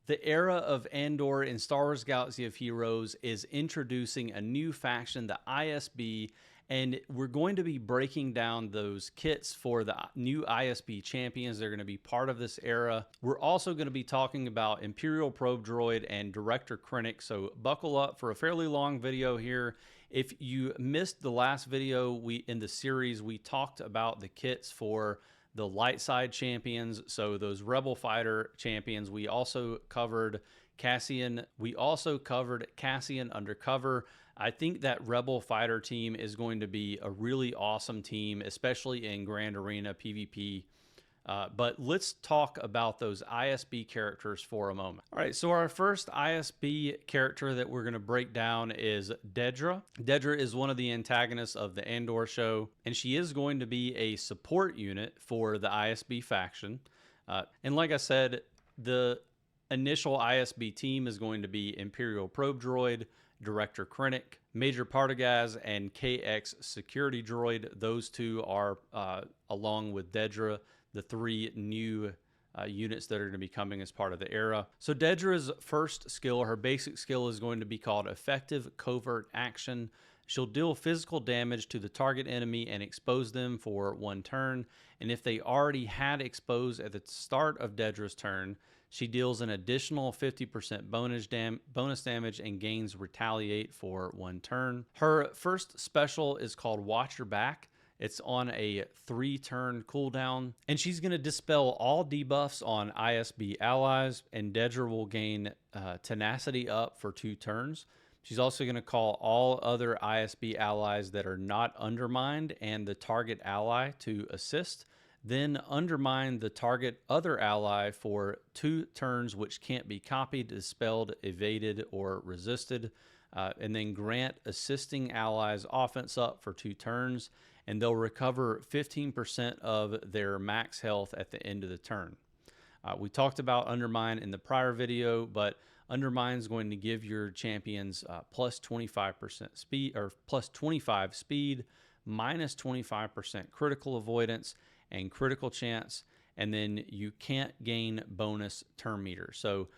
The Era of Andor in Star Wars Galaxy of Heroes is introducing a new faction, the ISB, and we're going to be breaking down those kits for the new ISB champions. They're going to be part of this era. We're also going to be talking about Imperial Probe Droid and Director Krennic, so buckle up for a fairly long video here. If you missed the last video in the series, we talked about the kits for the light side champions, so those rebel fighter champions. We also covered Cassian. We also covered Cassian Undercover. I think that rebel fighter team is going to be a really awesome team, especially in Grand Arena PvP. But let's talk about those ISB characters for a moment. All right, so our first ISB character that we're going to break down is Dedra. Dedra is one of the antagonists of the Andor show, and she is going to be a support unit for the ISB faction. And like I said, the initial ISB team is going to be Imperial Probe Droid, Director Krennic, Major Partagaz, and KX Security Droid. Those two are, along with Dedra, the three new units that are going to be coming as part of the era. So Dedra's first skill, her basic skill, is going to be called Effective Covert Action. She'll deal physical damage to the target enemy and expose them for 1 turn. And if they already had exposed at the start of Dedra's turn, she deals an additional 50% bonus damage and gains Retaliate for 1 turn. Her first special is called Watch Your Back. It's on a 3-turn cooldown, and she's going to dispel all debuffs on ISB allies, and Dedra will gain tenacity up for 2 turns. She's also going to call all other ISB allies that are not undermined and the target ally to assist, then undermine the target other ally for 2 turns, which can't be copied, dispelled, evaded, or resisted, and then grant assisting allies offense up for 2 turns, and they'll recover 15% of their max health at the end of the turn. We talked about Undermine in the prior video, but Undermine is going to give your champions plus 25% speed, or plus 25 speed, minus 25% critical avoidance, and critical chance, and then you can't gain bonus turn meter. So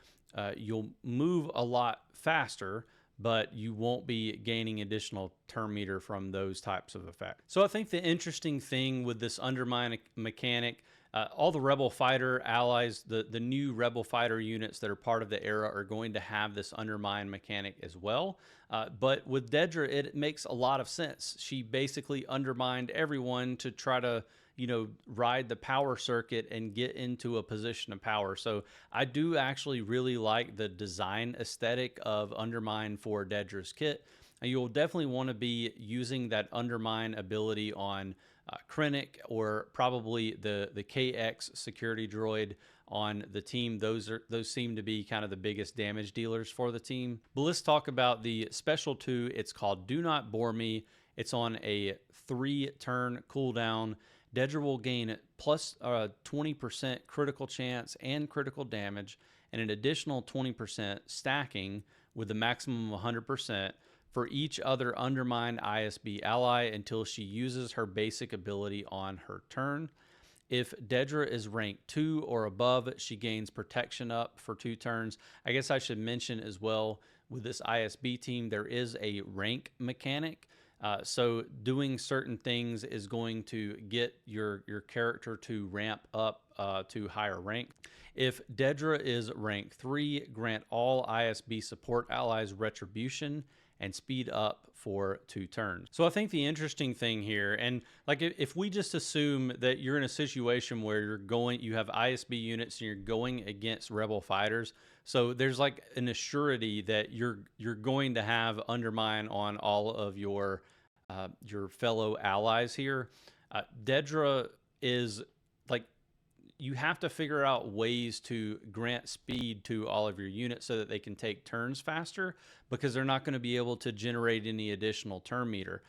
you'll move a lot faster, but you won't be gaining additional turn meter from those types of effects. So I think the interesting thing with this Undermine mechanic, all the Rebel Fighter allies, the new Rebel Fighter units that are part of the era are going to have this Undermine mechanic as well. But with Dedra, it makes a lot of sense. She basically undermined everyone to try to, ride the power circuit and get into a position of power. So I do actually really like the design aesthetic of Undermine for Dedra's kit. And you'll definitely want to be using that Undermine ability on Krennic, or probably the KX Security Droid on the team. Those seem to be kind of the biggest damage dealers for the team. But let's talk about the special 2. It's called Do Not Bore Me. It's on a 3-turn cooldown. Dedra will gain plus 20% critical chance and critical damage, and an additional 20% stacking with a maximum of 100% for each other undermined ISB ally until she uses her basic ability on her turn. If Dedra is ranked 2 or above, she gains protection up for 2 turns. I guess I should mention as well, with this ISB team, there is a rank mechanic. So doing certain things is going to get your character to ramp up to higher rank. If Dedra is rank 3, grant all ISB support allies retribution and speed up for 2 turns. So I think the interesting thing here, and like if we just assume that you're in a situation where you have ISB units and you're going against Rebel fighters, so there's like an assurity that you're going to have Undermine on all of your fellow allies here. Dedra is like, you have to figure out ways to grant speed to all of your units so that they can take turns faster, because they're not going to be able to generate any additional turn meter.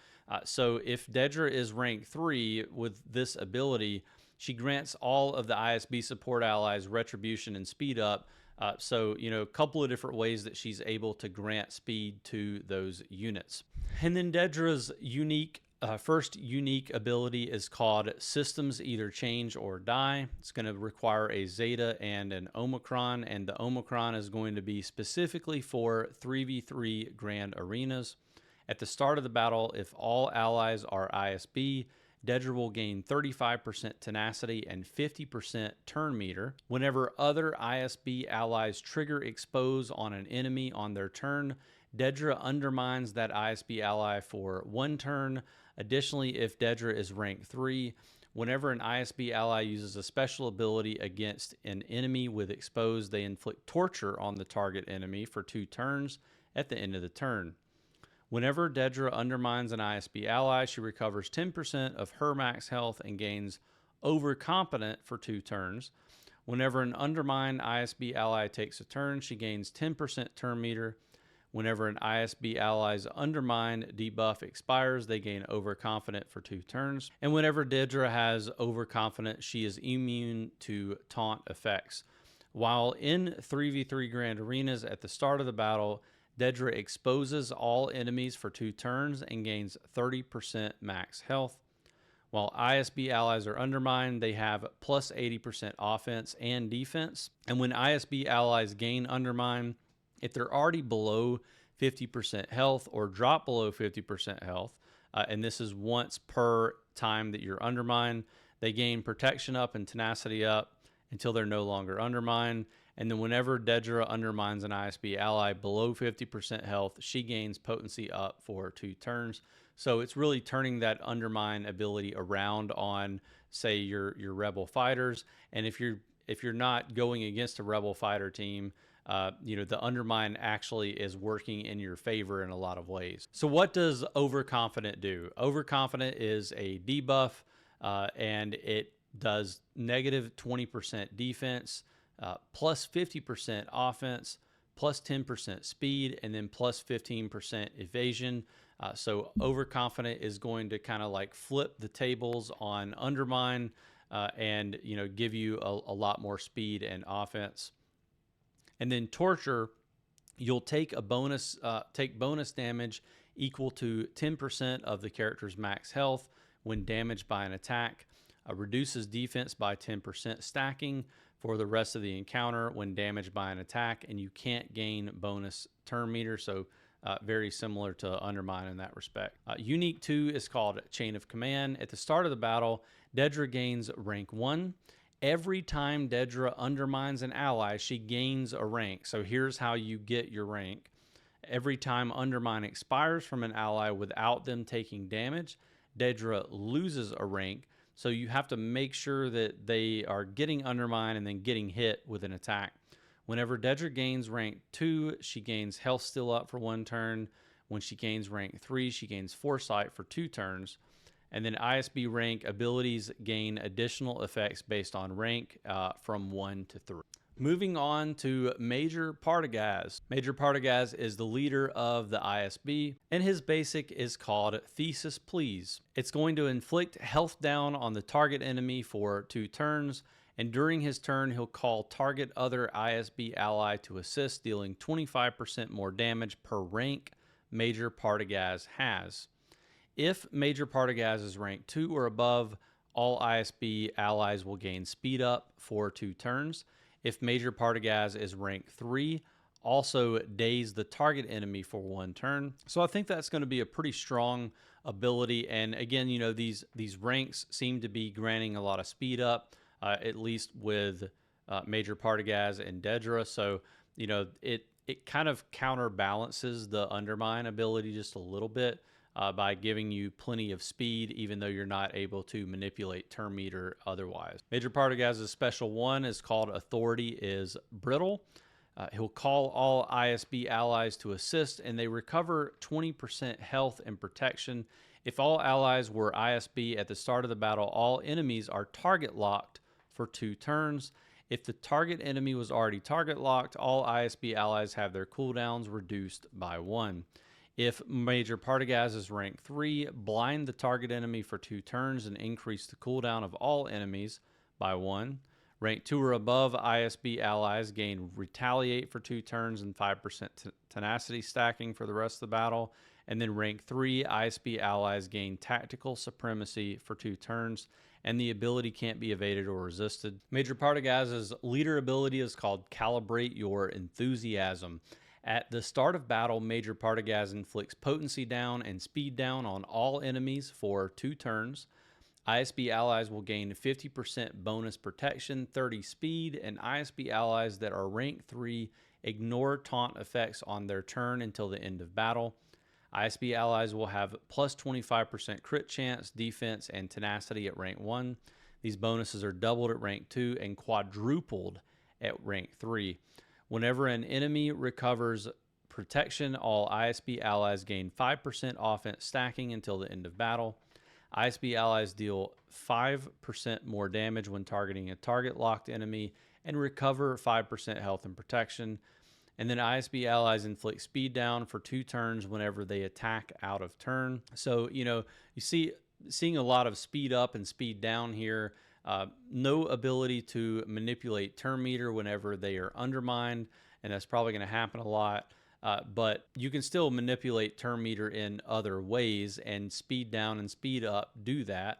So if Dedra is rank 3 with this ability, she grants all of the ISB support allies retribution and speed up. So, a couple of different ways that she's able to grant speed to those units. And then Dedra's unique First unique ability is called Systems Either Change or Die. It's going to require a Zeta and an Omicron, and the Omicron is going to be specifically for 3v3 Grand Arenas. At the start of the battle, if all allies are ISB, Dedra will gain 35% tenacity and 50% turn meter. Whenever other ISB allies trigger expose on an enemy on their turn, Dedra undermines that ISB ally for 1 turn. Additionally, if Dedra is rank 3, whenever an ISB ally uses a special ability against an enemy with expose, they inflict torture on the target enemy for 2 turns at the end of the turn. Whenever Dedra undermines an ISB ally, she recovers 10% of her max health and gains Overconfident for 2 turns. Whenever an undermined ISB ally takes a turn, she gains 10% turn meter. Whenever an ISB ally's undermined debuff expires, they gain Overconfident for 2 turns. And whenever Dedra has Overconfident, she is immune to taunt effects. While in 3v3 Grand Arenas at the start of the battle, Dedra exposes all enemies for 2 turns and gains 30% max health. While ISB allies are undermined, they have plus 80% offense and defense. And when ISB allies gain undermine, if they're already below 50% health or drop below 50% health, and this is once per time that you're undermined, they gain protection up and tenacity up until they're no longer undermined. And then whenever Dedra undermines an ISB ally below 50% health, she gains potency up for 2 turns. So it's really turning that undermine ability around on, say, your rebel fighters. And if you're not going against a rebel fighter team, the undermine actually is working in your favor in a lot of ways. So what does Overconfident do? Overconfident is a debuff, and it does negative 20% defense, plus 50% offense, plus 10% speed, and then plus 15% evasion. So Overconfident is going to kind of like flip the tables on undermine, and give you a lot more speed and offense. And then Torture, you'll take a bonus damage equal to 10% of the character's max health when damaged by an attack. Reduces defense by 10% stacking for the rest of the encounter when damaged by an attack, and you can't gain bonus turn meter, so very similar to Undermine in that respect. Unique 2 is called Chain of Command. At the start of the battle, Dedra gains rank 1. Every time Dedra undermines an ally, she gains a rank. So here's how you get your rank. Every time Undermine expires from an ally without them taking damage, Dedra loses a rank. So you have to make sure that they are getting Undermine and then getting hit with an attack. Whenever Dedra gains rank 2, she gains health still up for 1 turn. When she gains rank 3, she gains Foresight for 2 turns. And then ISB rank abilities gain additional effects based on rank from 1 to 3. Moving on to Major Partagaz. Major Partagaz is the leader of the ISB, and his basic is called Thesis Please. It's going to inflict health down on the target enemy for 2 turns, and during his turn, he'll call target other ISB ally to assist, dealing 25% more damage per rank Major Partagaz has. If Major Partagaz is rank 2 or above, all ISB allies will gain speed up for 2 turns. If Major Partagaz is rank 3, also daze the target enemy for 1 turn. So I think that's going to be a pretty strong ability. And again, these ranks seem to be granting a lot of speed up, at least with Major Partagaz and Dedra. So, it kind of counterbalances the Undermine ability just a little bit. By giving you plenty of speed, even though you're not able to manipulate turn meter otherwise. Major Partagaz's special 1 is called Authority is Brittle. He'll call all ISB allies to assist, and they recover 20% health and protection. If all allies were ISB at the start of the battle, all enemies are target locked for 2 turns. If the target enemy was already target locked, all ISB allies have their cooldowns reduced by 1. If Major Partagaz is rank 3, blind the target enemy for 2 turns and increase the cooldown of all enemies by 1. Rank 2 or above ISB allies gain Retaliate for 2 turns and 5% tenacity stacking for the rest of the battle. And then rank 3 ISB allies gain Tactical Supremacy for 2 turns, and the ability can't be evaded or resisted. Major Partagaz's leader ability is called Calibrate Your Enthusiasm. At the start of battle, Major Partagaz inflicts potency down and speed down on all enemies for 2 turns. ISB allies will gain 50% bonus protection, 30 speed, and ISB allies that are rank 3 ignore taunt effects on their turn until the end of battle. ISB allies will have plus 25% crit chance, defense, and tenacity at rank 1. These bonuses are doubled at rank 2 and quadrupled at rank 3. Whenever an enemy recovers protection, all ISB allies gain 5% offense stacking until the end of battle. ISB allies deal 5% more damage when targeting a target locked enemy and recover 5% health and protection. And then ISB allies inflict speed down for 2 turns whenever they attack out of turn. So, you seeing a lot of speed up and speed down here. No ability to manipulate turn meter whenever they are undermined, and that's probably going to happen a lot. But you can still manipulate turn meter in other ways, and speed down and speed up do that.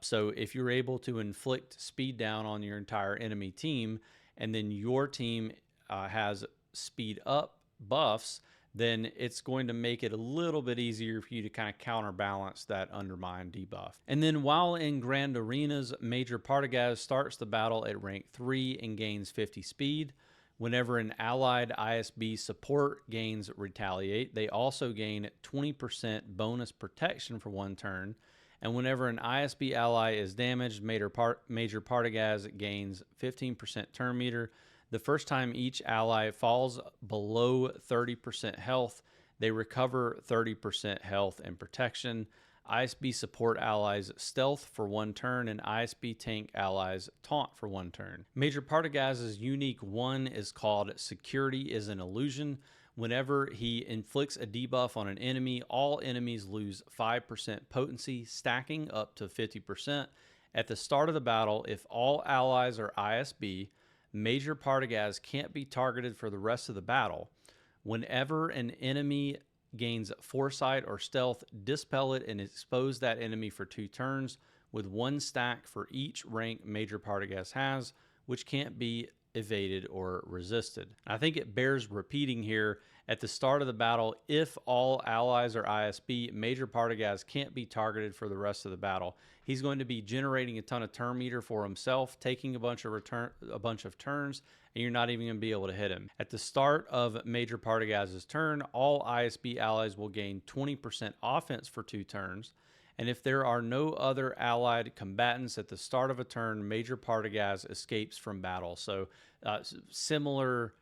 So if you're able to inflict speed down on your entire enemy team, and then your team has speed up buffs, then it's going to make it a little bit easier for you to kind of counterbalance that undermine debuff. And then while in Grand Arenas, Major Partagaz starts the battle at rank 3 and gains 50 speed. Whenever an allied ISB support gains Retaliate, they also gain 20% bonus protection for 1 turn. And whenever an ISB ally is damaged, Major Partagaz gains 15% turn meter. The first time each ally falls below 30% health, they recover 30% health and protection. ISB support allies stealth for 1 turn, and ISB tank allies taunt for 1 turn. Major Partagaz's unique 1 is called Security is an Illusion. Whenever he inflicts a debuff on an enemy, all enemies lose 5% potency, stacking up to 50%. At the start of the battle, if all allies are ISB, Major Partagaz can't be targeted for the rest of the battle. Whenever an enemy gains Foresight or Stealth, dispel it and expose that enemy for 2 turns with 1 stack for each rank Major Partagaz has, which can't be evaded or resisted. I think it bears repeating here. At the start of the battle, if all allies are ISB, Major Partagaz can't be targeted for the rest of the battle. He's going to be generating a ton of turn meter for himself, taking a bunch of turns, and you're not even going to be able to hit him. At the start of Major Partagaz's turn, all ISB allies will gain 20% offense for 2 turns. And if there are no other allied combatants at the start of a turn, Major Partagaz escapes from battle. So similar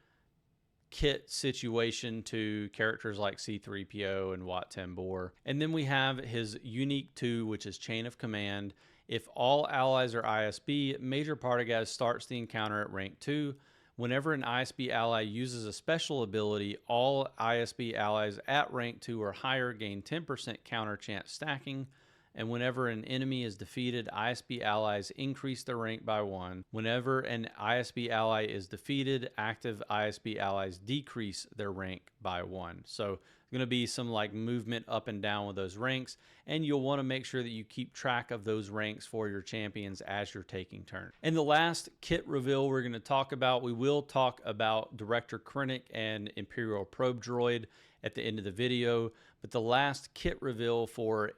kit situation to characters like C-3PO and Wat Tambor. And then we have his unique 2, which is Chain of Command. If all allies are ISB, Major Partagaz starts the encounter at rank 2. Whenever an ISB ally uses a special ability, all ISB allies at rank 2 or higher gain 10% counter chance stacking. And whenever an enemy is defeated, ISB allies increase their rank by 1. Whenever an ISB ally is defeated, active ISB allies decrease their rank by 1. So there's going to be some like movement up and down with those ranks, and you'll want to make sure that you keep track of those ranks for your champions as you're taking turns. And the last kit reveal we're going to talk about, we will talk about Director Krennic and Imperial Probe Droid at the end of the video, but the last kit reveal for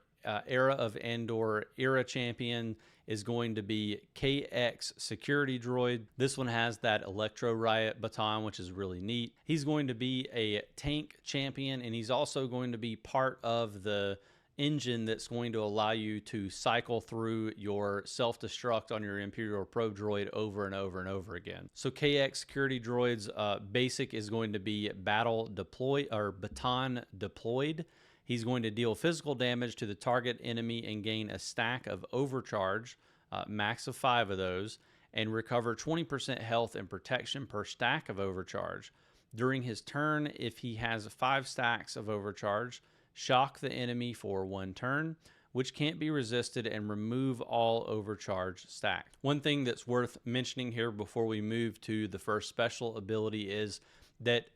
Era of Andor Era Champion is going to be KX Security Droid. This one has that Electro Riot baton, which is really neat. He's going to be a tank champion, and he's also going to be part of the engine that's going to allow you to cycle through your self-destruct on your Imperial Probe Droid over and over and over again. So KX Security Droid's basic is going to be battle deploy or baton deployed. He's going to deal physical damage to the target enemy and gain a stack of overcharge, max of 5 of those, and recover 20% health and protection per stack of overcharge. During his turn, if he has 5 stacks of overcharge, shock the enemy for 1 turn. which can't be resisted, and remove all overcharge stacked. One thing that's worth mentioning here before we move to the first special ability is that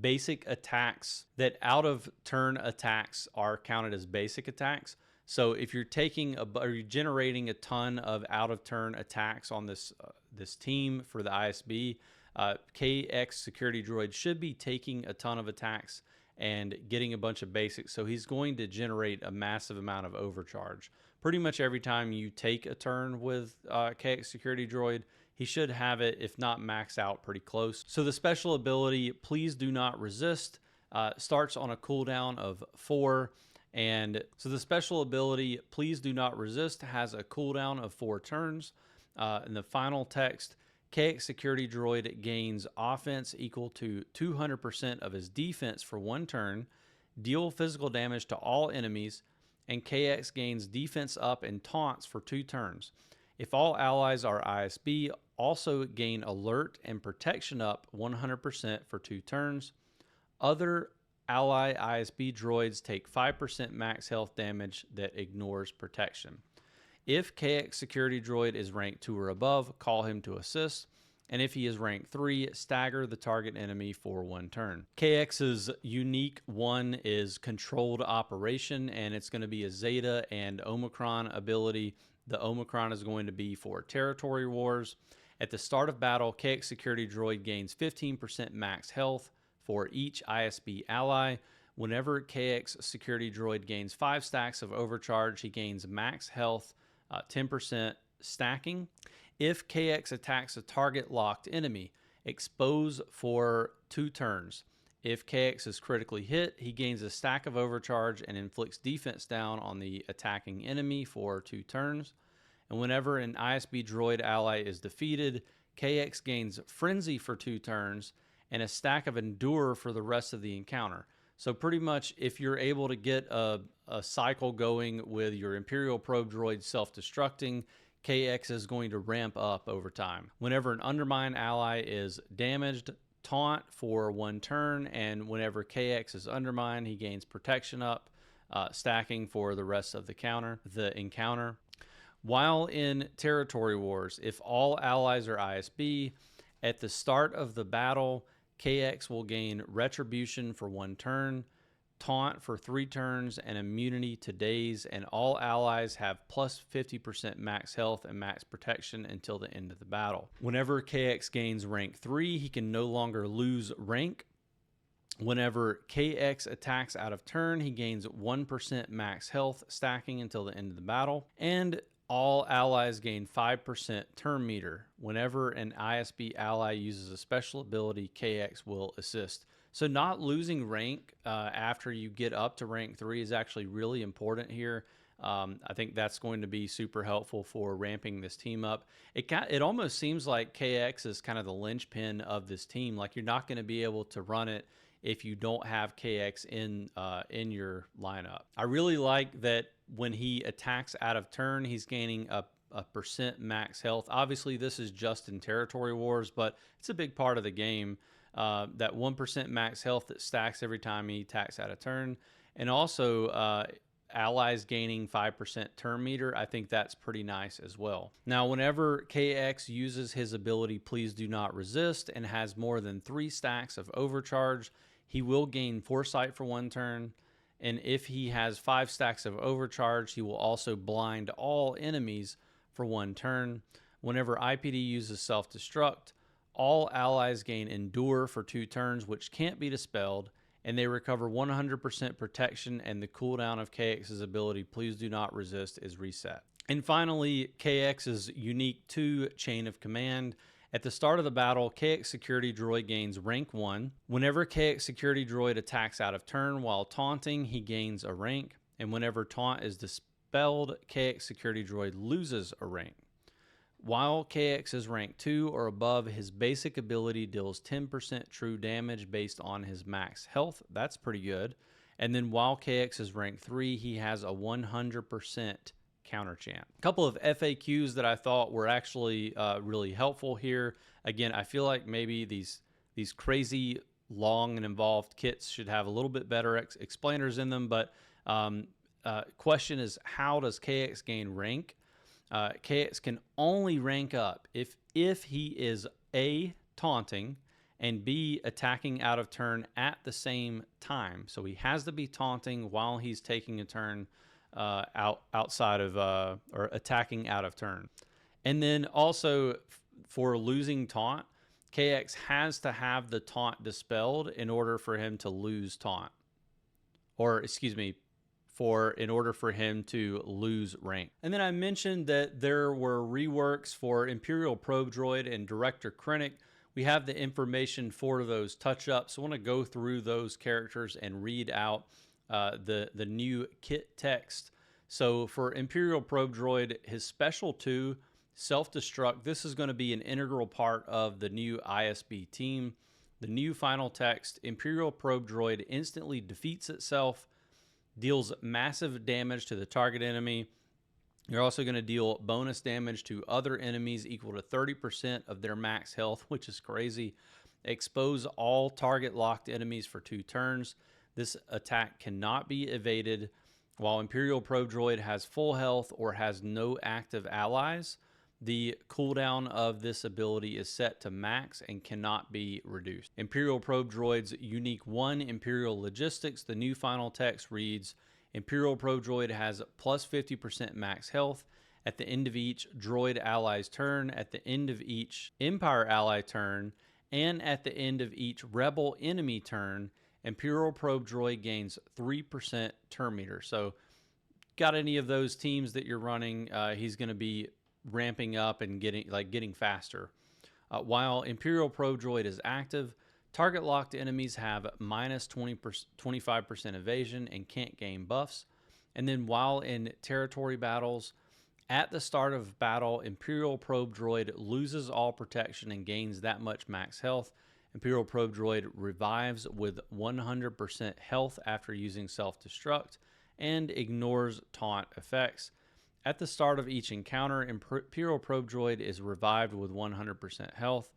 basic attacks, that out of turn attacks are counted as basic attacks. So if you're you're generating a ton of out of turn attacks on this team for the ISB, KX Security Droid should be taking a ton of attacks and getting a bunch of basics. So he's going to generate a massive amount of overcharge. Pretty much every time you take a turn with KX Security Droid, he should have it, if not max out, pretty close. So the special ability, Please Do Not Resist, starts on a cooldown of 4. And so the special ability, Please Do Not Resist, has a cooldown of 4 turns. In the final text, KX Security Droid gains offense equal to 200% of his defense for 1 turn, deal physical damage to all enemies, and KX gains defense up and taunts for 2 turns. If all allies are ISB, also gain alert and protection up 100% for 2 turns. Other ally ISB droids take 5% max health damage that ignores protection. If KX Security Droid is rank 2 or above, call him to assist. And if he is rank 3, stagger the target enemy for 1 turn. KX's unique one is Controlled Operation, and it's going to be a Zeta and Omicron ability. The Omicron is going to be for territory wars. At the start of battle, KX Security Droid gains 15% max health for each ISB ally. Whenever KX Security Droid gains 5 stacks of overcharge, he gains max health, 10% stacking. If KX attacks a target locked enemy, expose for 2 turns. If KX is critically hit, he gains a stack of overcharge and inflicts defense down on the attacking enemy for 2 turns. And whenever an ISB droid ally is defeated, KX gains Frenzy for 2 turns and a stack of Endure for the rest of the encounter. So pretty much if you're able to get a cycle going with your Imperial probe droid self-destructing, KX is going to ramp up over time. Whenever an Undermine ally is damaged, taunt for 1 turn, and whenever KX is undermined, he gains protection up, stacking for the rest of the encounter. While in territory wars, if all allies are ISB, at the start of the battle, KX will gain retribution for 1 turn, taunt for 3 turns, and immunity to daze, and all allies have plus 50% max health and max protection until the end of the battle. Whenever KX gains rank 3, he can no longer lose rank. Whenever KX attacks out of turn, he gains 1% max health, stacking until the end of the battle. And all allies gain 5% turn meter. Whenever an ISB ally uses a special ability, KX will assist. So not losing rank after you get up to rank 3 is actually really important here. I think that's going to be super helpful for ramping this team up. It almost seems like KX is kind of the linchpin of this team. Like you're not going to be able to run it if you don't have KX in your lineup. I really like that when he attacks out of turn, he's gaining a percent max health. Obviously, this is just in territory wars, but it's a big part of the game. That 1% max health that stacks every time he attacks out of turn. And also allies gaining 5% turn meter. I think that's pretty nice as well. Now, whenever KX uses his ability Please Do Not Resist and has more than 3 stacks of overcharge, he will gain Foresight for 1 turn. And if he has 5 stacks of overcharge, he will also blind all enemies for 1 turn. Whenever IPD uses self-destruct, all allies gain Endure for 2 turns, which can't be dispelled, and they recover 100% protection, and the cooldown of KX's ability, Please Do Not Resist, is reset. And finally, KX's unique 2 chain of command. At the start of the battle, KX Security Droid gains rank 1. Whenever KX Security Droid attacks out of turn while taunting, he gains a rank. And whenever taunt is dispelled, KX Security Droid loses a rank. While KX is rank 2 or above, his basic ability deals 10% true damage based on his max health. That's pretty good. And then while KX is rank 3, he has a 100% counter chant. A couple of FAQs that I thought were actually really helpful here. Again, I feel like maybe these crazy long and involved kits should have a little bit better explainers in them, but question is, how does KX gain rank? KX can only rank up if he is A, taunting, and B, attacking out of turn at the same time. So he has to be taunting while he's taking a turn outside of or attacking out of turn. And then also for losing taunt, KX has to have the taunt dispelled in order for him to lose taunt. Or, excuse me, in order for him to lose rank. And then I mentioned that there were reworks for Imperial Probe Droid and Director Krennic. We have the information for those touch-ups. So I want to go through those characters and read out the new kit text. So for Imperial Probe Droid, his Special 2, Self-Destruct, this is going to be an integral part of the new ISB team. The new final text, Imperial Probe Droid instantly defeats itself, deals massive damage to the target enemy. You're also going to deal bonus damage to other enemies equal to 30% of their max health, which is crazy. Expose all target locked enemies for 2 turns. This attack cannot be evaded while Imperial Probe Droid has full health or has no active allies. The cooldown of this ability is set to max and cannot be reduced. Imperial Probe Droid's Unique 1 Imperial Logistics, the new final text reads, Imperial Probe Droid has plus 50% max health at the end of each droid ally's turn, at the end of each Empire ally turn, and at the end of each rebel enemy turn. Imperial Probe Droid gains 3% turn meter. So got any of those teams that you're running, he's going to be ramping up and getting faster. While Imperial Probe Droid is active, target locked enemies have minus 25% evasion and can't gain buffs. And then while in territory battles, at the start of battle, Imperial Probe Droid loses all protection and gains that much max health. Imperial Probe Droid revives with 100% health after using self-destruct and ignores taunt effects. At the start of each encounter, Imperial Probe Droid is revived with 100% health.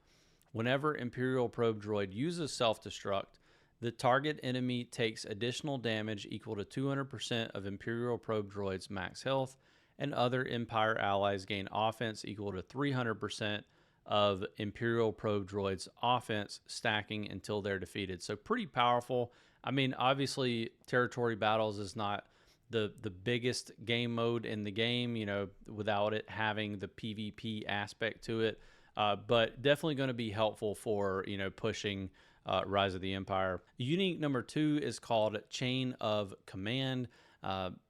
Whenever Imperial Probe Droid uses self-destruct, the target enemy takes additional damage equal to 200% of Imperial Probe Droid's max health, and other Empire allies gain offense equal to 300% of Imperial Probe Droid's offense, stacking until they're defeated. So pretty powerful. I mean, obviously, territory battles is not the biggest game mode in the game, you know, without it having the PvP aspect to it, but definitely going to be helpful for, you know, pushing Rise of the Empire. Unique number 2 is called Chain of Command.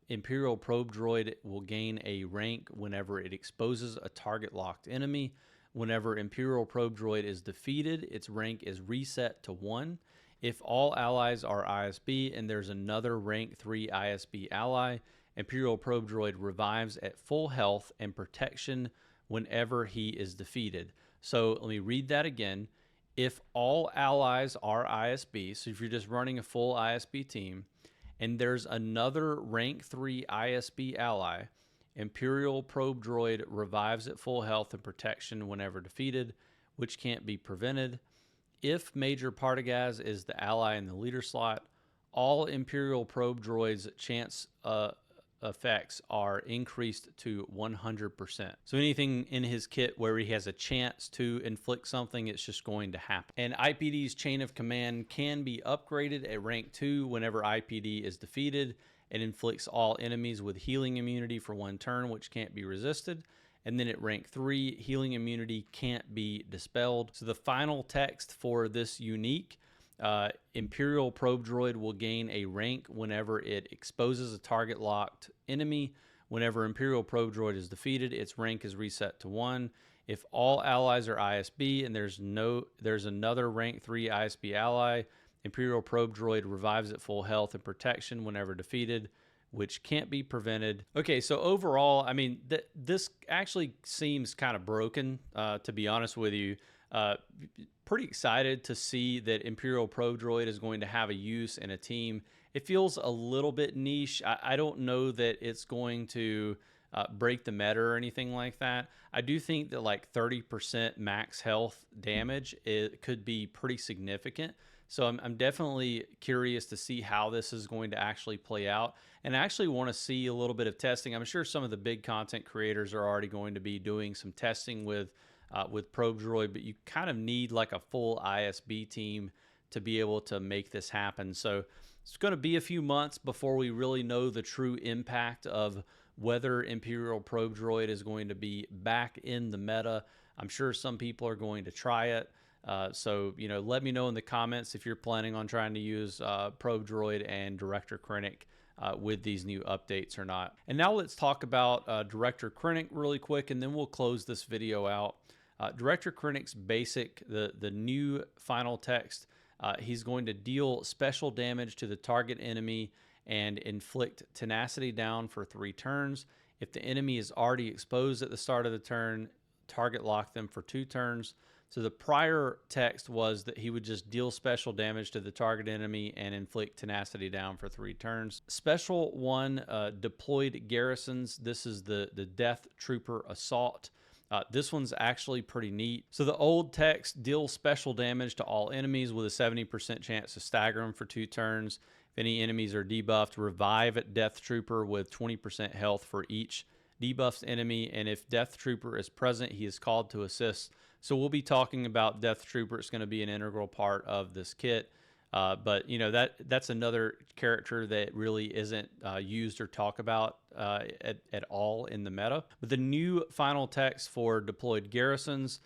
Imperial Probe Droid will gain a rank whenever it exposes a target locked enemy. Whenever Imperial Probe Droid is defeated, its rank is reset to 1. If all allies are ISB and there's another rank 3 ISB ally, Imperial Probe Droid revives at full health and protection whenever he is defeated. So let me read that again. If all allies are ISB, so if you're just running a full ISB team, and there's another rank 3 ISB ally, Imperial Probe Droid revives at full health and protection whenever defeated, which can't be prevented. If Major Partagaz is the ally in the leader slot, all Imperial Probe Droid's chance effects are increased to 100%. So anything in his kit where he has a chance to inflict something, it's just going to happen. And IPD's Chain of Command can be upgraded at rank 2 whenever IPD is defeated. It inflicts all enemies with healing immunity for 1 turn, which can't be resisted. And then at rank 3, healing immunity can't be dispelled. So the final text for this unique, Imperial Probe Droid will gain a rank whenever it exposes a target locked enemy. Whenever Imperial Probe Droid is defeated, its rank is reset to 1. If all allies are ISB and there's another rank 3 ISB ally, Imperial Probe Droid revives at full health and protection whenever defeated, which can't be prevented. Okay, so overall, I mean, this actually seems kind of broken, to be honest with you. Pretty excited to see that Imperial Probe Droid is going to have a use in a team. It feels a little bit niche. I don't know that it's going to break the meta or anything like that. I do think that like 30% max health damage, it could be pretty significant. So I'm definitely curious to see how this is going to actually play out, and I actually want to see a little bit of testing. I'm sure some of the big content creators are already going to be doing some testing with Probe Droid, but you kind of need like a full ISB team to be able to make this happen. So it's going to be a few months before we really know the true impact of whether Imperial Probe Droid is going to be back in the meta. I'm sure some people are going to try it. So, let me know in the comments if you're planning on trying to use Probe Droid and Director Krennic with these new updates or not. And now let's talk about Director Krennic really quick, and then we'll close this video out. Director Krennic's basic, the new final text, he's going to deal special damage to the target enemy and inflict tenacity down for 3 turns. If the enemy is already exposed at the start of the turn, target lock them for 2 turns. So the prior text was that he would just deal special damage to the target enemy and inflict tenacity down for 3 turns. Special 1, deployed garrisons. This is the Death Trooper Assault. This one's actually pretty neat. So the old text, deal special damage to all enemies with a 70% chance to stagger them for 2 turns. If any enemies are debuffed, revive Death Trooper with 20% health for each debuffed enemy. And if Death Trooper is present, he is called to assist. So we'll be talking about Death Trooper. It's going to be an integral part of this kit. But that's another character that really isn't used or talked about at all in the meta. But the new final text for deployed garrisons,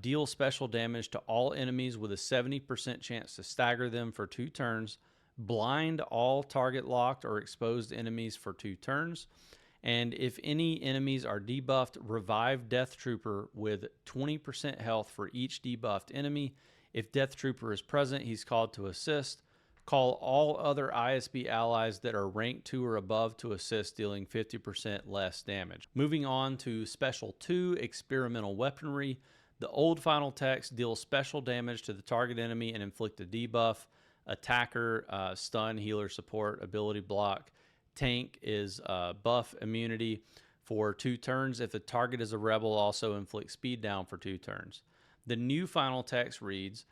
deal special damage to all enemies with a 70% chance to stagger them for 2 turns, blind all target locked or exposed enemies for 2 turns. And if any enemies are debuffed, revive Death Trooper with 20% health for each debuffed enemy. If Death Trooper is present, he's called to assist. Call all other ISB allies that are rank 2 or above to assist, dealing 50% less damage. Moving on to Special 2, Experimental Weaponry. The old final text deals special damage to the target enemy and inflict a debuff. Attacker, stun, healer, support, ability block. Tank is buff immunity for 2 turns. If the target is a rebel, also inflict speed down for 2 turns. The new final text reads,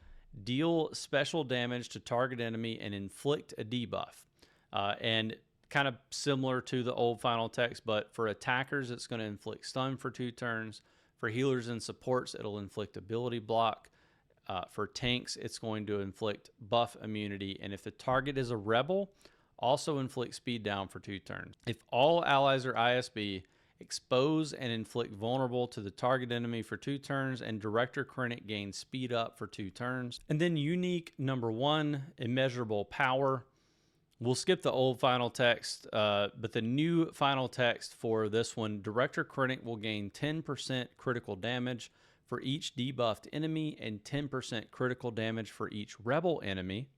deal special damage to target enemy and inflict a debuff. And kind of similar to the old final text, but for attackers, it's going to inflict stun for 2 turns. For healers and supports, it'll inflict ability block. For tanks, it's going to inflict buff immunity. And if the target is a rebel, also inflict speed down for 2 turns. If all allies are ISB, expose and inflict vulnerable to the target enemy for 2 turns, and Director Krennic gains speed up for 2 turns. And then unique number 1, immeasurable power. We'll skip the old final text, but the new final text for this one, Director Krennic will gain 10% critical damage for each debuffed enemy and 10% critical damage for each rebel enemy.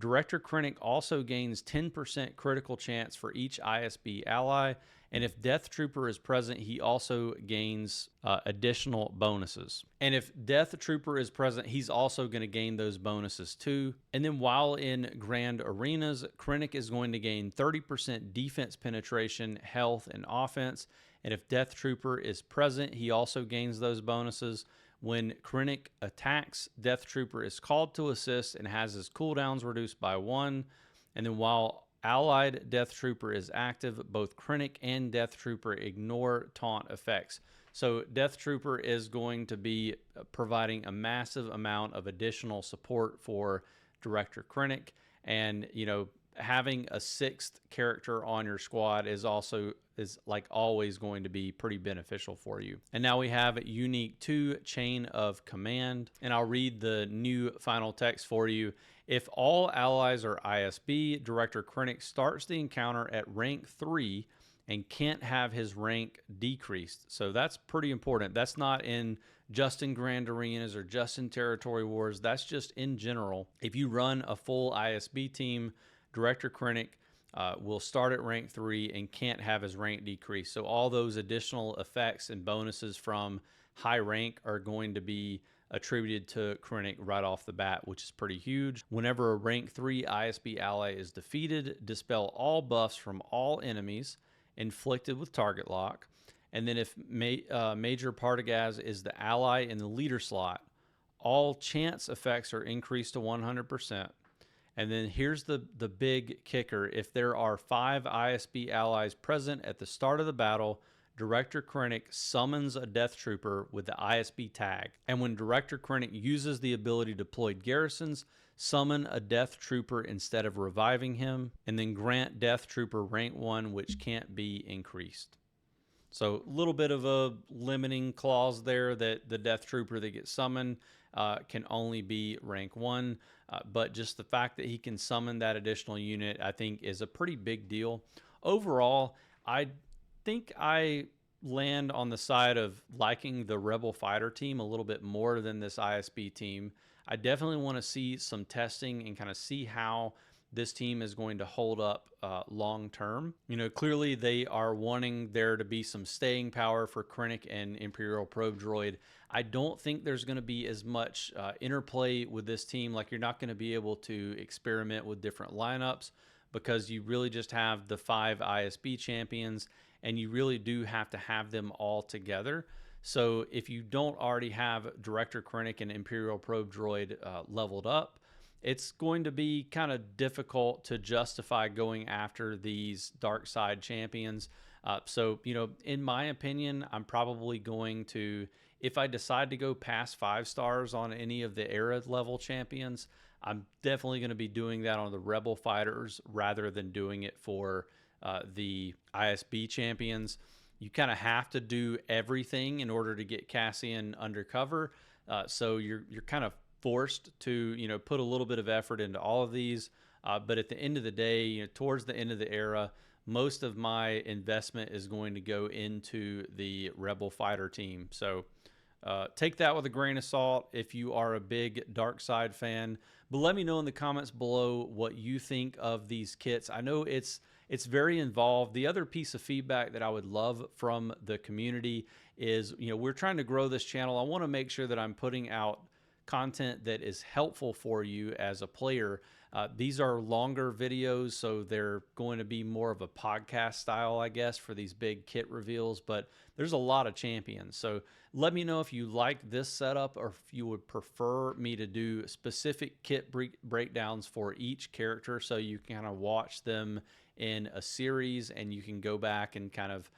Director Krennic also gains 10% critical chance for each ISB ally, and if Death Trooper is present, he also gains additional bonuses. And if Death Trooper is present, he's also going to gain those bonuses too. And then while in Grand Arenas, Krennic is going to gain 30% defense penetration, health, and offense. And if Death Trooper is present, he also gains those bonuses. When Krennic attacks, Death Trooper is called to assist and has his cooldowns reduced by 1. And then while allied Death Trooper is active, both Krennic and Death Trooper ignore taunt effects. So Death Trooper is going to be providing a massive amount of additional support for Director Krennic. And, having a 6th character on your squad is like always going to be pretty beneficial for you. And now we have unique 2, chain of command, and I'll read the new final text for you. If all allies are ISB, Director Krennic starts the encounter at rank 3 and can't have his rank decreased. So that's pretty important. That's not just in Grand Arenas or just in Territory Wars. That's just in general. If you run a full ISB team, Director Krennic will start at rank 3 and can't have his rank decrease. So all those additional effects and bonuses from high rank are going to be attributed to Krennic right off the bat, which is pretty huge. Whenever a rank 3 ISB ally is defeated, dispel all buffs from all enemies inflicted with target lock. And then if Major Partagaz is the ally in the leader slot, All chance effects are increased to 100%. And then here's the big kicker. If there are 5 ISB allies present at the start of the battle, Director Krennic summons a Death Trooper with the ISB tag. And when Director Krennic uses the ability deployed garrisons, summon a Death Trooper instead of reviving him, and then grant Death Trooper rank 1, which can't be increased. So a little bit of a limiting clause there, that the Death Trooper that gets summoned can only be rank 1. But just the fact that he can summon that additional unit, I think, is a pretty big deal. Overall, I think I land on the side of liking the Rebel fighter team a little bit more than this ISB team. I definitely want to see some testing and kind of see how this team is going to hold up long term. You know, clearly they are wanting there to be some staying power for Krennic and Imperial probe droid. I don't think there's going to be as much interplay with this team. Like, you're not going to be able to experiment with different lineups, because you really just have the 5 ISB champions, and you really do have to have them all together. So if you don't already have Director Krennic and Imperial probe droid leveled up, it's going to be kind of difficult to justify going after these dark side champions. So, you know, in my opinion, I'm probably going to, if I decide to go past 5 stars on any of the Era level champions, I'm definitely going to be doing that on the Rebel fighters rather than doing it for the ISB champions. You kind of have to do everything in order to get Cassian undercover. So you're kind of forced to, you know, put a little bit of effort into all of these. But at the end of the day, you know, towards the end of the era, most of my investment is going to go into the Rebel fighter team. So take that with a grain of salt if you are a big dark side fan. But let me know in the comments below what you think of these kits. I know it's very involved. The other piece of feedback that I would love from the community is, you know, we're trying to grow this channel. I want to make sure that I'm putting out content that is helpful for you as a player. These are longer videos, so they're going to be more of a podcast style, I guess, for these big kit reveals, but there's a lot of champions. So let me know if you like this setup, or if you would prefer me to do specific kit breakdowns for each character, so you can kind of watch them in a series and you can go back and kind of,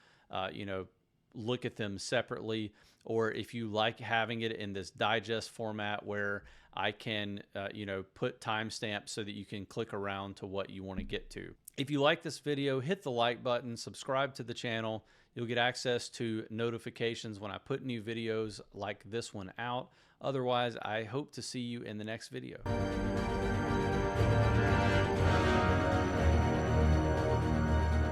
you know, look at them separately. Or if you like having it in this digest format where I can, you know, put timestamps so that you can click around to what you want to get to. If you like this video, hit the like button, subscribe to the channel. You'll get access to notifications when I put new videos like this one out. Otherwise, I hope to see you in the next video.